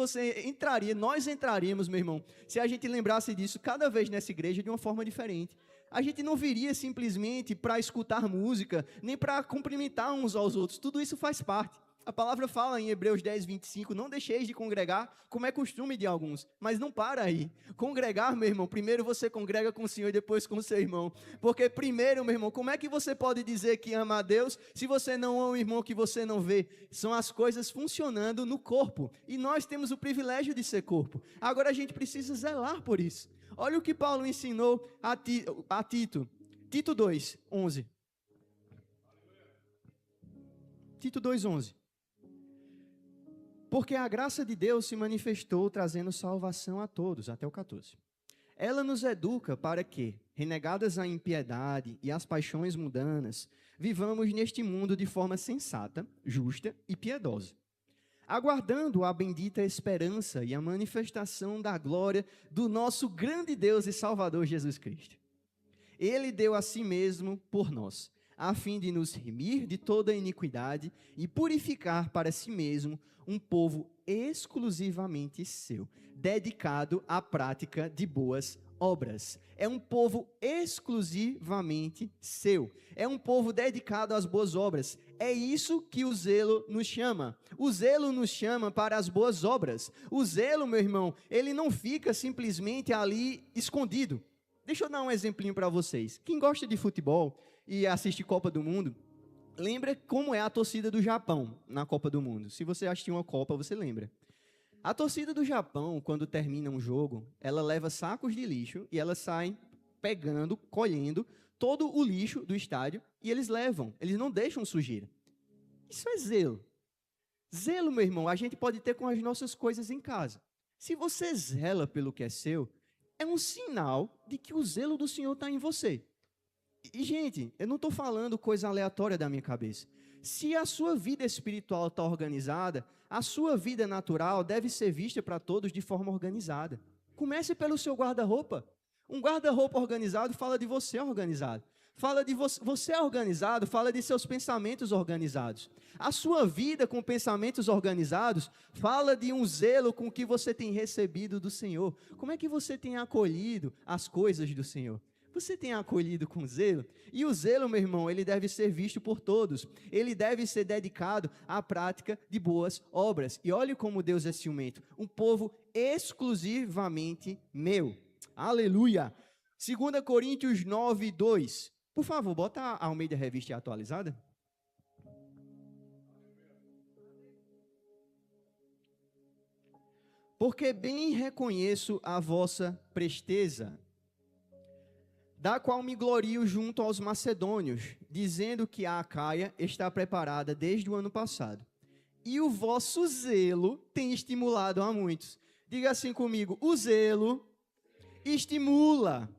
nós entraríamos, meu irmão, se a gente lembrasse disso cada vez nessa igreja de uma forma diferente. A gente não viria simplesmente para escutar música, nem para cumprimentar uns aos outros. Tudo isso faz parte. A palavra fala em Hebreus 10:25, não deixeis de congregar, como é costume de alguns, mas não para aí. Congregar, meu irmão, primeiro você congrega com o Senhor e depois com o seu irmão. Porque primeiro, meu irmão, como é que você pode dizer que ama a Deus se você não ama o irmão que você não vê? São as coisas funcionando no corpo. E nós temos o privilégio de ser corpo. Agora a gente precisa zelar por isso. Olha o que Paulo ensinou a Tito. Tito 2:11. Tito 2:11. Porque a graça de Deus se manifestou trazendo salvação a todos, até o 14. Ela nos educa para que, renegadas a impiedade e as paixões mundanas, vivamos neste mundo de forma sensata, justa e piedosa, aguardando a bendita esperança e a manifestação da glória do nosso grande Deus e Salvador Jesus Cristo. Ele deu a si mesmo por nós, a fim de nos remir de toda iniquidade e purificar para si mesmo um povo exclusivamente seu, dedicado à prática de boas obras. É um povo exclusivamente seu. É um povo dedicado às boas obras. É isso que o zelo nos chama. O zelo nos chama para as boas obras. O zelo, meu irmão, ele não fica simplesmente ali escondido. Deixa eu dar um exemplinho para vocês. Quem gosta de futebol e assiste Copa do Mundo, lembra como é a torcida do Japão na Copa do Mundo. Se você assistiu uma Copa, você lembra. A torcida do Japão, quando termina um jogo, ela leva sacos de lixo e elas saem pegando, colhendo todo o lixo do estádio e eles levam. Eles não deixam sujeira. Isso é zelo. Zelo, meu irmão, a gente pode ter com as nossas coisas em casa. Se você zela pelo que é seu, é um sinal de que o zelo do Senhor está em você. E, gente, eu não estou falando coisa aleatória da minha cabeça. Se a sua vida espiritual está organizada, a sua vida natural deve ser vista para todos de forma organizada. Comece pelo seu guarda-roupa. Um guarda-roupa organizado fala de você organizado. Fala de você organizado, fala de seus pensamentos organizados. A sua vida com pensamentos organizados fala de um zelo com que você tem recebido do Senhor. Como é que você tem acolhido as coisas do Senhor? Você tem acolhido com zelo? E o zelo, meu irmão, ele deve ser visto por todos. Ele deve ser dedicado à prática de boas obras. E olhe como Deus é ciumento. Um povo exclusivamente meu. Aleluia! 2 Coríntios 9:2. Por favor, bota a Almeida Revista atualizada. Porque bem reconheço a vossa presteza, da qual me glorio junto aos macedônios, dizendo que a Acaia está preparada desde o ano passado. E o vosso zelo tem estimulado a muitos. Diga assim comigo, o zelo estimula.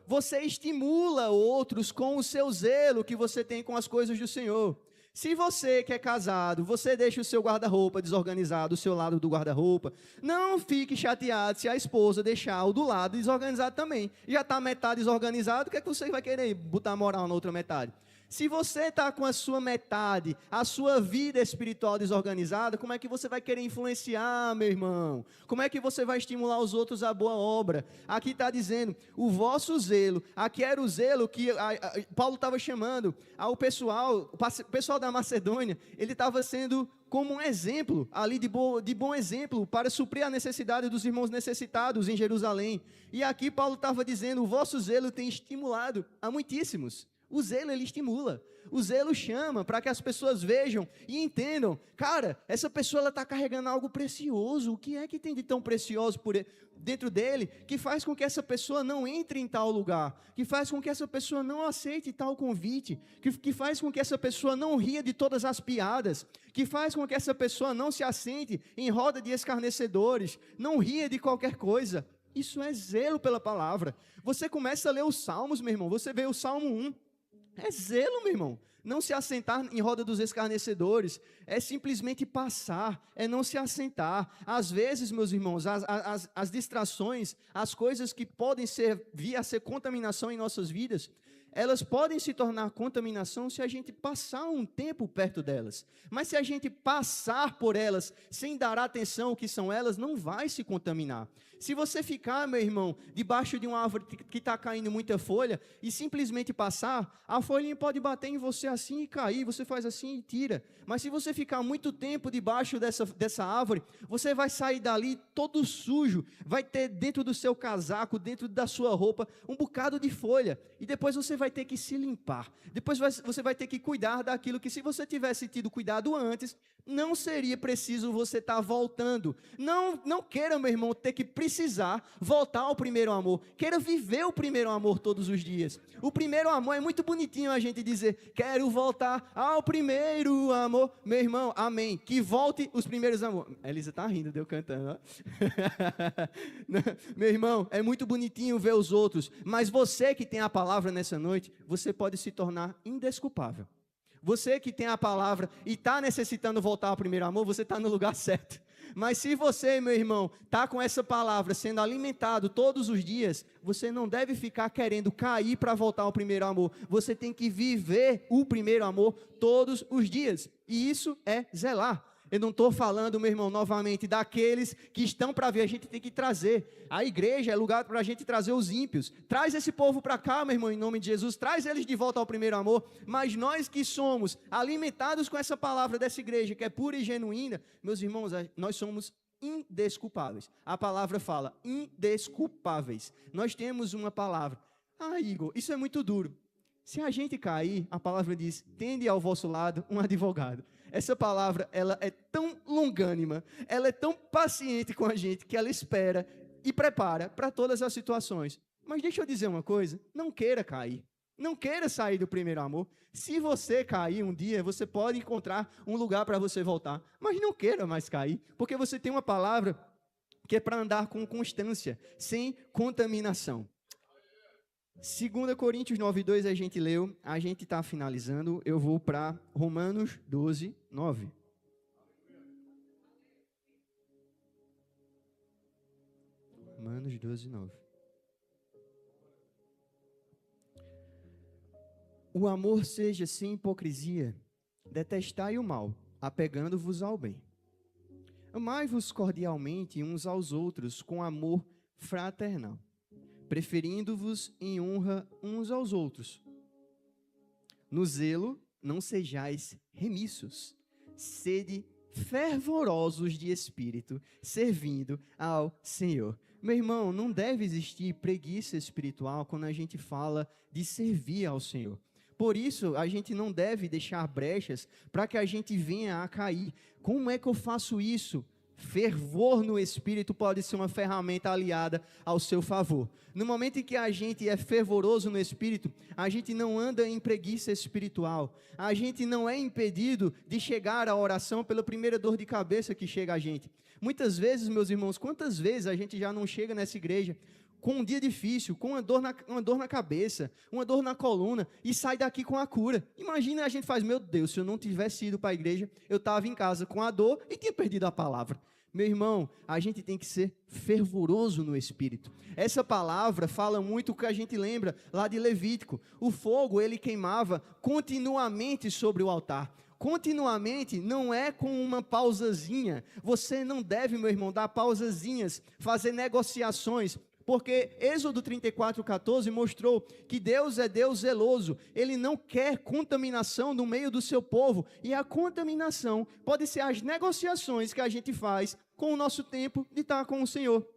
Você estimula outros com o seu zelo que você tem com as coisas do Senhor. Se você que é casado, você deixa o seu guarda-roupa desorganizado, o seu lado do guarda-roupa, não fique chateado se a esposa deixar o do lado desorganizado também. Já está metade desorganizado, o que é que você vai querer botar moral na outra metade? Se você está com a sua metade, a sua vida espiritual desorganizada, como é que você vai querer influenciar, meu irmão? Como é que você vai estimular os outros à boa obra? Aqui está dizendo, o vosso zelo, aqui era o zelo que Paulo estava chamando ao pessoal, o pessoal da Macedônia, ele estava sendo como um exemplo, ali de bom exemplo, para suprir a necessidade dos irmãos necessitados em Jerusalém. E aqui Paulo estava dizendo, o vosso zelo tem estimulado a muitíssimos. O zelo, ele estimula. O zelo chama para que as pessoas vejam e entendam. Cara, essa pessoa ela está carregando algo precioso. O que é que tem de tão precioso dentro dele que faz com que essa pessoa não entre em tal lugar? Que faz com que essa pessoa não aceite tal convite? Que faz com que essa pessoa não ria de todas as piadas? Que faz com que essa pessoa não se assente em roda de escarnecedores? Não ria de qualquer coisa? Isso é zelo pela palavra. Você começa a ler os Salmos, meu irmão. Você vê o Salmo 1. É zelo, meu irmão. Não se assentar em roda dos escarnecedores. É simplesmente passar. É não se assentar. Às vezes, meus irmãos, as distrações, as coisas que podem vir a ser contaminação em nossas vidas, elas podem se tornar contaminação se a gente passar um tempo perto delas. Mas se a gente passar por elas sem dar atenção ao que são elas, não vai se contaminar. Se você ficar, meu irmão, debaixo de uma árvore que está caindo muita folha e simplesmente passar, a folhinha pode bater em você assim e cair, você faz assim e tira. Mas se você ficar muito tempo debaixo dessa árvore, você vai sair dali todo sujo, vai ter dentro do seu casaco, dentro da sua roupa, um bocado de folha. E depois você vai ter que se limpar. Depois você vai ter que cuidar daquilo que, se você tivesse tido cuidado antes, não seria preciso você estar voltando. Não queira, meu irmão, ter que precisar voltar ao primeiro amor. Queira viver o primeiro amor todos os dias. O primeiro amor é muito bonitinho a gente dizer, quero voltar ao primeiro amor. Meu irmão, amém. Que volte os primeiros amores. A Elisa está rindo, deu cantando. Ó. Meu irmão, é muito bonitinho ver os outros, mas você que tem a palavra nessa noite, você pode se tornar indesculpável. Você que tem a palavra e está necessitando voltar ao primeiro amor, você está no lugar certo. Mas se você, meu irmão, está com essa palavra sendo alimentado todos os dias, você não deve ficar querendo cair para voltar ao primeiro amor. Você tem que viver o primeiro amor todos os dias. E isso é zelar. Eu não estou falando, meu irmão, novamente, daqueles que estão para ver, a gente tem que trazer. A igreja é lugar para a gente trazer os ímpios. Traz esse povo para cá, meu irmão, em nome de Jesus. Traz eles de volta ao primeiro amor. Mas nós que somos alimentados com essa palavra dessa igreja, que é pura e genuína, meus irmãos, nós somos indesculpáveis. A palavra fala, indesculpáveis. Nós temos uma palavra. Ah, Igor, isso é muito duro. Se a gente cair, a palavra diz, tende ao vosso lado um advogado. Essa palavra, ela é tão longânima, ela é tão paciente com a gente, que ela espera e prepara para todas as situações. Mas deixa eu dizer uma coisa, não queira cair, não queira sair do primeiro amor. Se você cair um dia, você pode encontrar um lugar para você voltar, mas não queira mais cair, porque você tem uma palavra que é para andar com constância, sem contaminação. 2 Coríntios 9:2 a gente leu, a gente está finalizando, eu vou para Romanos 12:9. Romanos 12:9. O amor seja sem hipocrisia, detestai o mal, apegando-vos ao bem. Amai-vos cordialmente uns aos outros com amor fraternal, preferindo-vos em honra uns aos outros. No zelo, não sejais remissos, sede fervorosos de espírito, servindo ao Senhor. Meu irmão, não deve existir preguiça espiritual quando a gente fala de servir ao Senhor. Por isso, a gente não deve deixar brechas para que a gente venha a cair. Como é que eu faço isso? Fervor no Espírito pode ser uma ferramenta aliada ao seu favor. No momento em que a gente é fervoroso no Espírito, a gente não anda em preguiça espiritual. A gente não é impedido de chegar à oração pela primeira dor de cabeça que chega a gente. Muitas vezes, meus irmãos, quantas vezes a gente já não chega nessa igreja com um dia difícil, com uma dor na cabeça, uma dor na coluna, e sai daqui com a cura. Imagina, a gente faz, meu Deus, se eu não tivesse ido para a igreja, eu estava em casa com a dor e tinha perdido a palavra. Meu irmão, a gente tem que ser fervoroso no Espírito. Essa palavra fala muito o que a gente lembra lá de Levítico. O fogo, ele queimava continuamente sobre o altar. Continuamente não é com uma pausazinha. Você não deve, meu irmão, dar pausazinhas, fazer negociações. Porque Êxodo 34:14 mostrou que Deus é Deus zeloso, Ele não quer contaminação no meio do seu povo, e a contaminação pode ser as negociações que a gente faz com o nosso tempo de estar com o Senhor.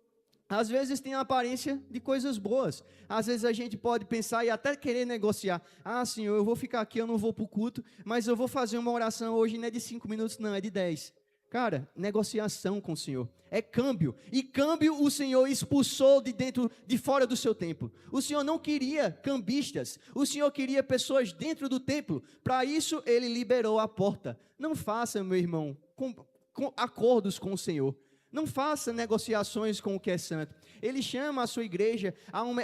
Às vezes tem a aparência de coisas boas, às vezes a gente pode pensar e até querer negociar, Senhor, eu vou ficar aqui, eu não vou para o culto, mas eu vou fazer uma oração hoje, não é de 5 minutos não, é de 10. Cara, negociação com o Senhor, é câmbio, e câmbio o Senhor expulsou de dentro, de fora do seu templo. O Senhor não queria cambistas, o Senhor queria pessoas dentro do templo, para isso Ele liberou a porta. Não faça, meu irmão, com acordos com o Senhor, não faça negociações com o que é santo. Ele chama a sua igreja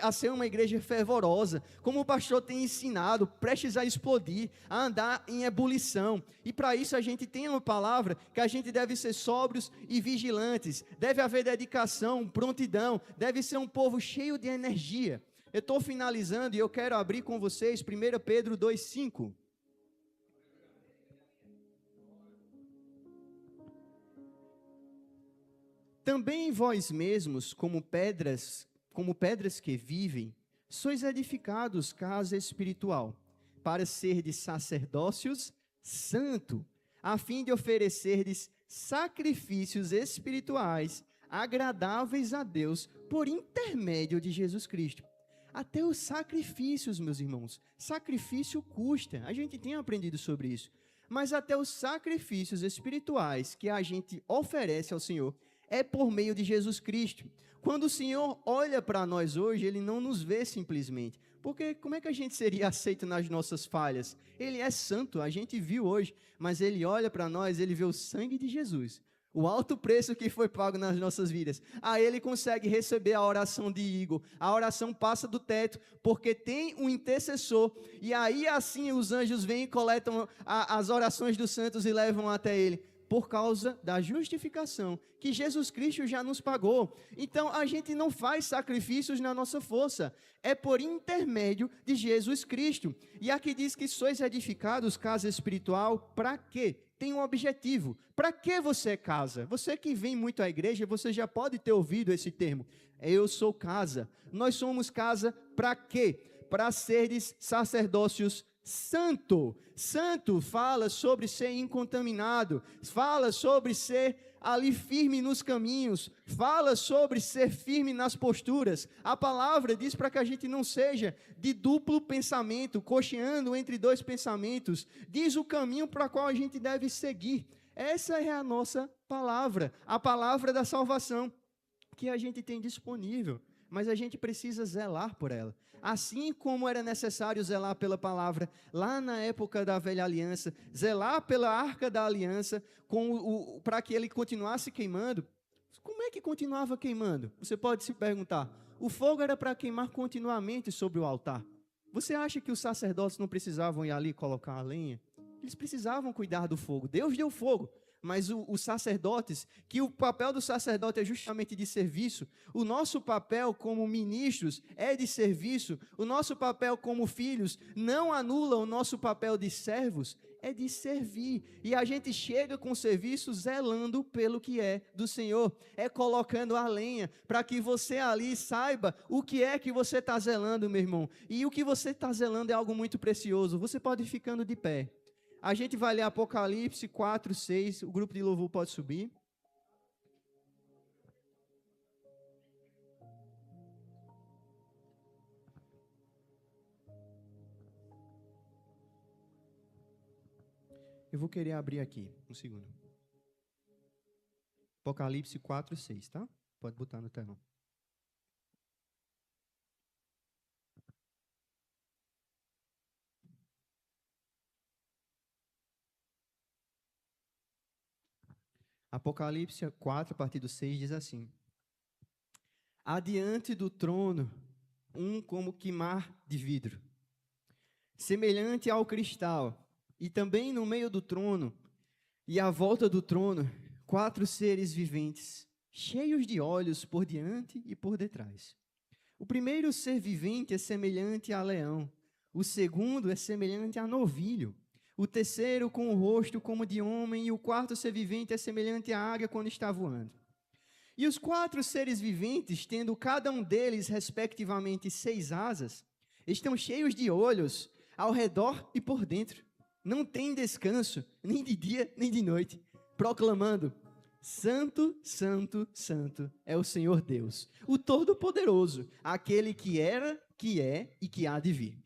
a ser uma igreja fervorosa, como o pastor tem ensinado, prestes a explodir, a andar em ebulição. E para isso a gente tem uma palavra que a gente deve ser sóbrios e vigilantes, deve haver dedicação, prontidão, deve ser um povo cheio de energia. Eu estou finalizando e eu quero abrir com vocês 1 Pedro 2,5. Também vós mesmos, como pedras que vivem, sois edificados casa espiritual, para serdes sacerdócios santo, a fim de oferecerdes sacrifícios espirituais, agradáveis a Deus, por intermédio de Jesus Cristo. Até os sacrifícios, meus irmãos, sacrifício custa, a gente tem aprendido sobre isso, mas até os sacrifícios espirituais que a gente oferece ao Senhor, é por meio de Jesus Cristo. Quando o Senhor olha para nós hoje, Ele não nos vê simplesmente. Porque como é que a gente seria aceito nas nossas falhas? Ele é santo, a gente viu hoje, mas Ele olha para nós, Ele vê o sangue de Jesus, o alto preço que foi pago nas nossas vidas. Aí Ele consegue receber a oração de Igor, a oração passa do teto, porque tem um intercessor, e aí assim os anjos vêm e coletam as orações dos santos e levam até Ele, por causa da justificação que Jesus Cristo já nos pagou. Então, a gente não faz sacrifícios na nossa força, é por intermédio de Jesus Cristo. E aqui diz que sois edificados casa espiritual, para quê? Tem um objetivo. Para que você é casa? Você que vem muito à igreja, você já pode ter ouvido esse termo. Eu sou casa. Nós somos casa para quê? Para seres sacerdócios santo. Santo fala sobre ser incontaminado, fala sobre ser ali firme nos caminhos, fala sobre ser firme nas posturas. A palavra diz para que a gente não seja de duplo pensamento, cocheando entre dois pensamentos. Diz o caminho para qual a gente deve seguir. Essa é a nossa palavra, a palavra da salvação que a gente tem disponível, mas a gente precisa zelar por ela. Assim como era necessário zelar pela palavra lá na época da velha aliança, zelar pela arca da aliança, para que ele continuasse queimando. Como é que continuava queimando? Você pode se perguntar. O fogo era para queimar continuamente sobre o altar. Você acha que os sacerdotes não precisavam ir ali colocar a lenha? Eles precisavam cuidar do fogo. Deus deu fogo. Mas os sacerdotes, que o papel do sacerdote é justamente de serviço, o nosso papel como ministros é de serviço, o nosso papel como filhos não anula o nosso papel de servos, é de servir. E a gente chega com o serviço zelando pelo que é do Senhor, é colocando a lenha, para que você ali saiba o que é que você está zelando, meu irmão. E o que você está zelando é algo muito precioso. Você pode ir ficando de pé. A gente vai ler Apocalipse 4, 6, o grupo de louvor pode subir. Eu vou querer abrir aqui, um segundo. Apocalipse 4, 6, tá? Pode botar no telão. Apocalipse 4, a partir do 6, diz assim: adiante do trono, um como que mar de vidro, semelhante ao cristal, e também no meio do trono, e à volta do trono, 4 seres viventes, cheios de olhos por diante e por detrás. O primeiro ser vivente é semelhante a leão, o segundo é semelhante a novilho, o terceiro com o rosto como de homem, e o quarto ser vivente é semelhante à águia quando está voando. E os 4 seres viventes, tendo cada um deles, respectivamente, 6 asas, estão cheios de olhos ao redor e por dentro. Não tem descanso, nem de dia, nem de noite, proclamando: Santo, Santo, Santo é o Senhor Deus, o Todo-Poderoso, aquele que era, que é e que há de vir.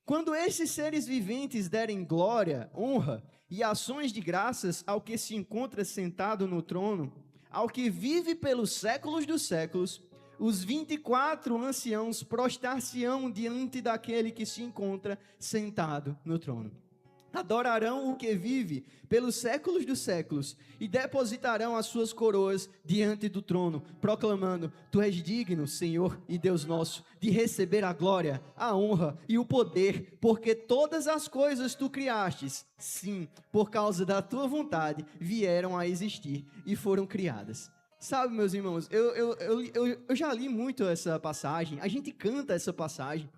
Quando esses seres viventes derem glória, honra e ações de graças ao que se encontra sentado no trono, ao que vive pelos séculos dos séculos, os 24 anciãos prostrar-se-ão diante daquele que se encontra sentado no trono. Adorarão o que vive pelos séculos dos séculos e depositarão as suas coroas diante do trono, proclamando: Tu és digno, Senhor e Deus nosso, de receber a glória, a honra e o poder, porque todas as coisas tu criastes, sim, por causa da tua vontade, vieram a existir e foram criadas. Sabe, meus irmãos, eu já li muito essa passagem, a gente canta essa passagem.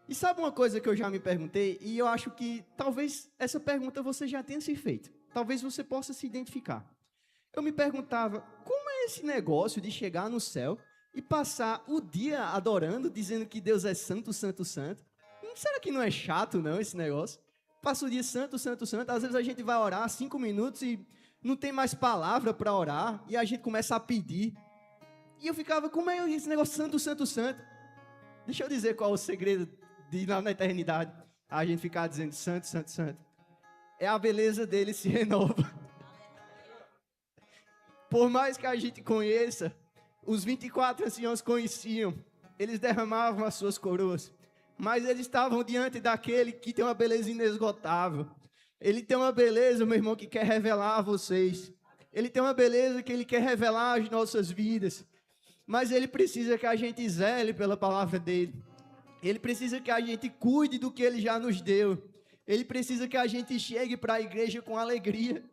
E sabe uma coisa que eu já me perguntei, e eu acho que talvez essa pergunta você já tenha se feito. Talvez você possa se identificar. Eu me perguntava, como é esse negócio de chegar no céu e passar o dia adorando, dizendo que Deus é santo, santo, santo? Será que não é chato, não, esse negócio? Passa o dia santo, santo, santo. Às vezes a gente vai orar 5 minutos e não tem mais palavra para orar, e a gente começa a pedir. E eu ficava, como é esse negócio santo, santo, santo? Deixa eu dizer qual é o segredo de ir lá na eternidade, a gente ficar dizendo santo, santo, santo. É a beleza dele se renova. Por mais que a gente conheça, os 24 anciãos conheciam, eles derramavam as suas coroas, mas eles estavam diante daquele que tem uma beleza inesgotável. Ele tem uma beleza, meu irmão, que quer revelar a vocês. Ele tem uma beleza que ele quer revelar às nossas vidas, mas ele precisa que a gente zele pela palavra dele. Ele precisa que a gente cuide do que Ele já nos deu. Ele precisa que a gente chegue para a igreja com alegria.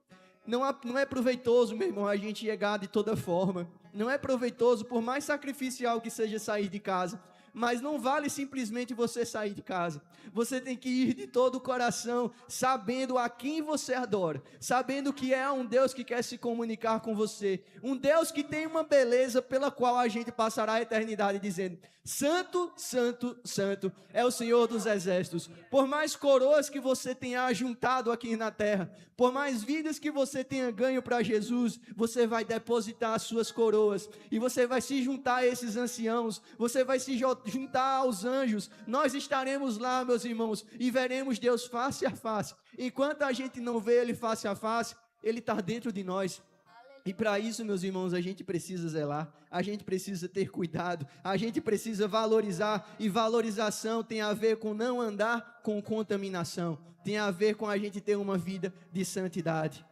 Não é proveitoso, meu irmão, a gente chegar de toda forma. Não é proveitoso, por mais sacrificial que seja sair de casa. Mas não vale simplesmente você sair de casa. Você tem que ir de todo o coração, sabendo a quem você adora, sabendo que é um Deus que quer se comunicar com você, um Deus que tem uma beleza pela qual a gente passará a eternidade dizendo: Santo, Santo, Santo é o Senhor dos exércitos. Por mais coroas que você tenha ajuntado aqui na terra, por mais vidas que você tenha ganho para Jesus, você vai depositar as suas coroas e você vai se juntar a esses anciãos, você vai se juntar aos anjos. Nós estaremos lá, meus irmãos, e veremos Deus face a face. Enquanto a gente não vê Ele face a face, Ele está dentro de nós. E para isso, meus irmãos, a gente precisa zelar, a gente precisa ter cuidado, a gente precisa valorizar, e valorização tem a ver com não andar com contaminação, tem a ver com a gente ter uma vida de santidade.